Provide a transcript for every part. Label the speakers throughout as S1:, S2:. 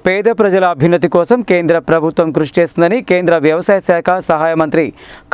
S1: పేద ప్రజల అభ్యున్నతి కోసం కేంద్ర ప్రభుత్వం కృషి చేస్తుందని కేంద్ర వ్యవసాయ శాఖ సహాయ మంత్రి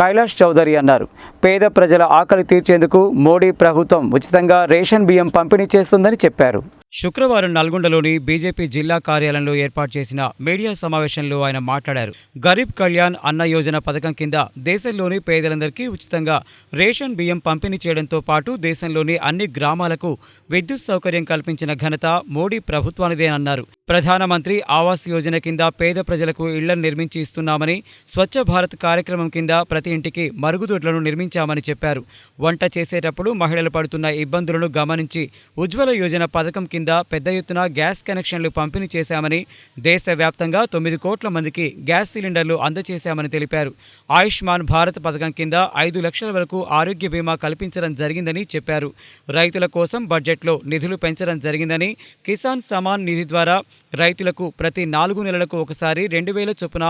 S1: కైలాష్ చౌదరి అన్నారు. పేద ప్రజల ఆకలి తీర్చేందుకు మోడీ ప్రభుత్వం ఉచితంగా రేషన్ బియ్యం పంపిణీ చేస్తుందని చెప్పారు. శుక్రవారం నల్గొండలోని బీజేపీ జిల్లా కార్యాలయంలో ఏర్పాటు చేసిన మీడియా సమావేశంలో ఆయన మాట్లాడారు. గరీబ్ కళ్యాణ్ అన్న యోజన పథకం కింద దేశంలోని పేదలందరికీ ఉచితంగా రేషన్ బియ్యం పంపిణీ చేయడంతో పాటు దేశంలోని అన్ని గ్రామాలకు విద్యుత్ సౌకర్యం కల్పించిన ఘనత మోడీ ప్రభుత్వానిదేనన్నారు. ప్రధానమంత్రి ఆవాస్ యోజన కింద పేద ప్రజలకు ఇళ్లను నిర్మించి ఇస్తున్నామని, స్వచ్ఛ భారత్ కార్యక్రమం కింద ప్రతి ఇంటికి మరుగుదొడ్లను నిర్మించామని చెప్పారు. వంట చేసేటప్పుడు మహిళలు పడుతున్న ఇబ్బందులను గమనించి ఉజ్వల యోజన పథకం కింద పెద్ద ఎత్తున గ్యాస్ కనెక్షన్లు పంపిణీ చేశామని, దేశవ్యాప్తంగా 9 కోట్ల మందికి గ్యాస్ సిలిండర్లు అందజేశామని తెలిపారు. ఆయుష్మాన్ భారత్ పథకం కింద 5 లక్షల వరకు ఆరోగ్య బీమా కల్పించడం జరిగిందని చెప్పారు. రైతుల కోసం బడ్జెట్లో నిధులు పెంచడం జరిగిందని, కిసాన్ సమాన్ నిధి ద్వారా రైతులకు ప్రతి 4 నెలలకు ఒకసారి 2,000 చొప్పున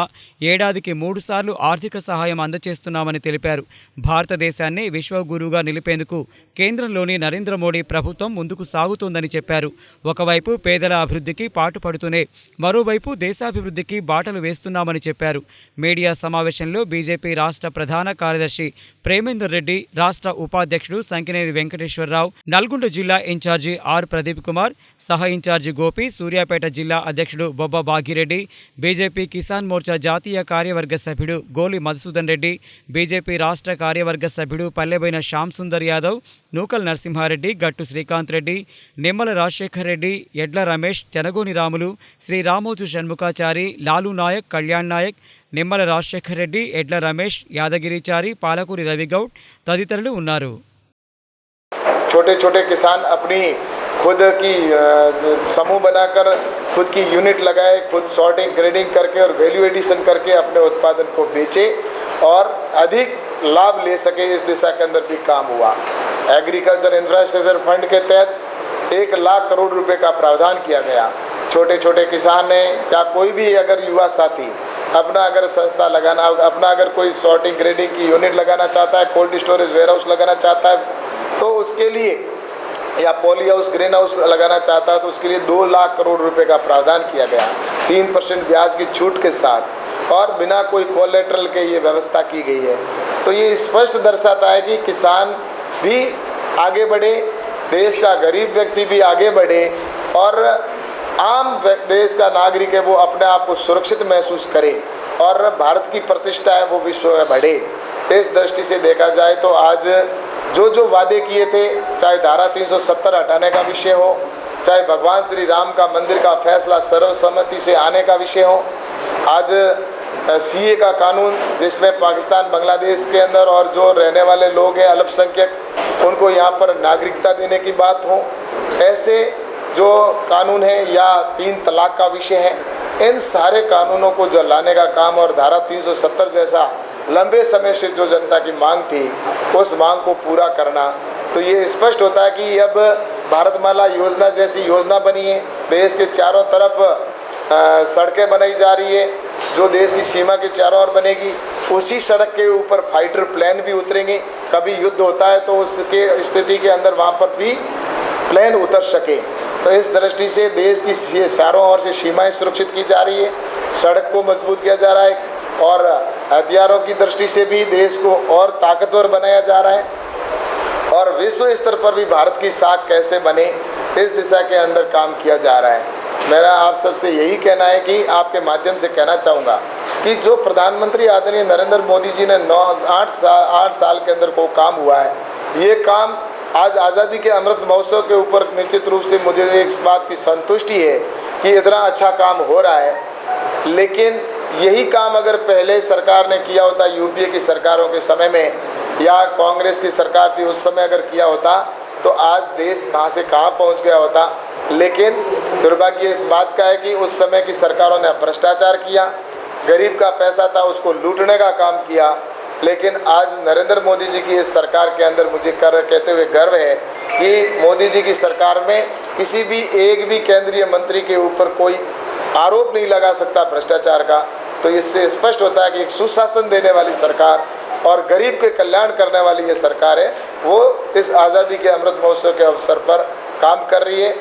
S1: ఏడాదికి 3 సార్లు ఆర్థిక సహాయం అందజేస్తున్నామని తెలిపారు. భారతదేశాన్ని విశ్వగురువుగా నిలిపేందుకు కేంద్రంలోని నరేంద్ర మోడీ ప్రభుత్వం ముందుకు సాగుతోందని చెప్పారు. ఒకవైపు పేదల అభివృద్ధికి పాటుపడుతూనే మరోవైపు దేశాభివృద్ధికి బాటలు వేస్తున్నామని చెప్పారు. మీడియా సమావేశంలో బీజేపీ రాష్ట్ర ప్రధాన కార్యదర్శి ప్రేమేందర్ రెడ్డి, రాష్ట్ర ఉపాధ్యక్షుడు సంకినేని వెంకటేశ్వరరావు, నల్గొండ జిల్లా ఇన్ఛార్జి ఆర్ ప్రదీప్ కుమార్, సహ ఇన్ఛార్జి గోపి, సూర్యాపేట జిల్లా అధ్యక్షుడు బొబ్బ భాగిరెడ్డి, బీజేపీ కిసాన్ మోర్చా జాతీయ కార్యవర్గ సభ్యుడు గోలి మధుసూదన్ రెడ్డి, బీజేపీ రాష్ట్ర కార్యవర్గ సభ్యుడు పల్లెబైన శ్యామ్ సుందర్ యాదవ్, నూకల్ నరసింహారెడ్డి, గట్టు శ్రీకాంత్ రెడ్డి, నిమ్మల రాజశేఖర్ రెడ్డి, ఎడ్ల రమేష్, చెనగోని రాములు, శ్రీ రామోజు షణ్ముఖాచారి, లాలు నాయక్, కళ్యాణ్ నాయక్, నిమ్మల రాజశేఖర్ రెడ్డి, ఎడ్ల రమేష్, యాదగిరిచారి, పాలకూరి రవిగౌడ్ తదితరులు ఉన్నారు.
S2: छोटे छोटे किसान अपनी खुद की समूह बनाकर खुद की यूनिट लगाए, खुद सॉर्टिंग ग्रेडिंग करके और वैल्यू एडिशन करके अपने उत्पादन को बेचे और अधिक लाभ ले सके, इस दिशा के अंदर भी काम हुआ. एग्रीकल्चर इंफ्रास्ट्रक्चर फंड के तहत 1 लाख करोड़ रुपए का प्रावधान किया गया. छोटे छोटे किसान ने या कोई भी अगर युवा साथी अपना अगर संस्था लगाना, अपना अगर कोई सॉर्टिंग ग्रेडिंग की यूनिट लगाना चाहता है, कोल्ड स्टोरेज वेयर हाउस लगाना चाहता है, तो उसके लिए या पॉली हाउस ग्रीन हाउस लगाना चाहता है तो उसके लिए 2 लाख करोड़ रुपए का प्रावधान किया गया 3% ब्याज की छूट के साथ और बिना कोई कोलेटरल के ये व्यवस्था की गई है. तो ये स्पष्ट दर्शाता है कि किसान भी आगे बढ़े, देश का गरीब व्यक्ति भी आगे बढ़े और आम देश का नागरिक है वो अपने आप को सुरक्षित महसूस करे और भारत की प्रतिष्ठा है वो विश्व में बढ़े. इस दृष्टि से देखा जाए तो आज जो वादे किए थे, चाहे धारा 370 हटाने का विषय हो, चाहे भगवान श्री राम का मंदिर का फैसला सर्वसम्मति से आने का विषय हो, आज सीए का कानून जिसमें पाकिस्तान बांग्लादेश के अंदर और जो रहने वाले लोग हैं अल्पसंख्यक उनको यहाँ पर नागरिकता देने की बात हो, ऐसे जो कानून है या 3 तलाक का विषय है, इन सारे कानूनों को जो लाने का काम और धारा 370 जैसा लंबे समय से जो जनता की मांग थी उस मांग को पूरा करना, तो ये स्पष्ट होता है कि अब भारतमाला योजना जैसी योजना बनी है, देश के चारों तरफ सड़कें बनाई जा रही है, जो देश की सीमा के चारों ओर बनेगी उसी सड़क के ऊपर फाइटर प्लेन भी उतरेंगे. कभी युद्ध होता है तो उसके स्थिति के अंदर वहाँ पर भी प्लेन उतर सके. तो इस दृष्टि से देश की चारों ओर से सीमाएं सुरक्षित की जा रही है, सड़क को मजबूत किया जा रहा है और हथियारों की दृष्टि से भी देश को और ताकतवर बनाया जा रहा है और विश्व स्तर पर भी भारत की साख कैसे बने, इस दिशा के अंदर काम किया जा रहा है. मेरा आप सबसे यही कहना है कि आपके माध्यम से कहना चाहूँगा कि जो प्रधानमंत्री आदरणीय नरेंद्र मोदी जी ने 8 साल के अंदर को काम हुआ है, ये काम आज आज़ादी के अमृत महोत्सव के ऊपर निश्चित रूप से मुझे एक बात की संतुष्टि है कि इतना अच्छा काम हो रहा है. लेकिन यही काम अगर पहले सरकार ने किया होता, यूपीए की सरकारों के समय में या कांग्रेस की सरकार थी उस समय अगर किया होता तो आज देश कहाँ से कहाँ पहुँच गया होता. लेकिन दुर्भाग्य इस बात का है कि उस समय की सरकारों ने भ्रष्टाचार किया, गरीब का पैसा था उसको लूटने का काम किया. लेकिन आज नरेंद्र मोदी जी की इस सरकार के अंदर मुझे कहते हुए गर्व है कि मोदी जी की सरकार में किसी भी एक भी केंद्रीय मंत्री के ऊपर कोई आरोप नहीं लगा सकता भ्रष्टाचार का. तो इससे स्पष्ट होता है कि एक सुशासन देने वाली सरकार और गरीब के कल्याण करने वाली ये सरकार है, वो इस आज़ादी के अमृत महोत्सव के अवसर पर काम कर रही है.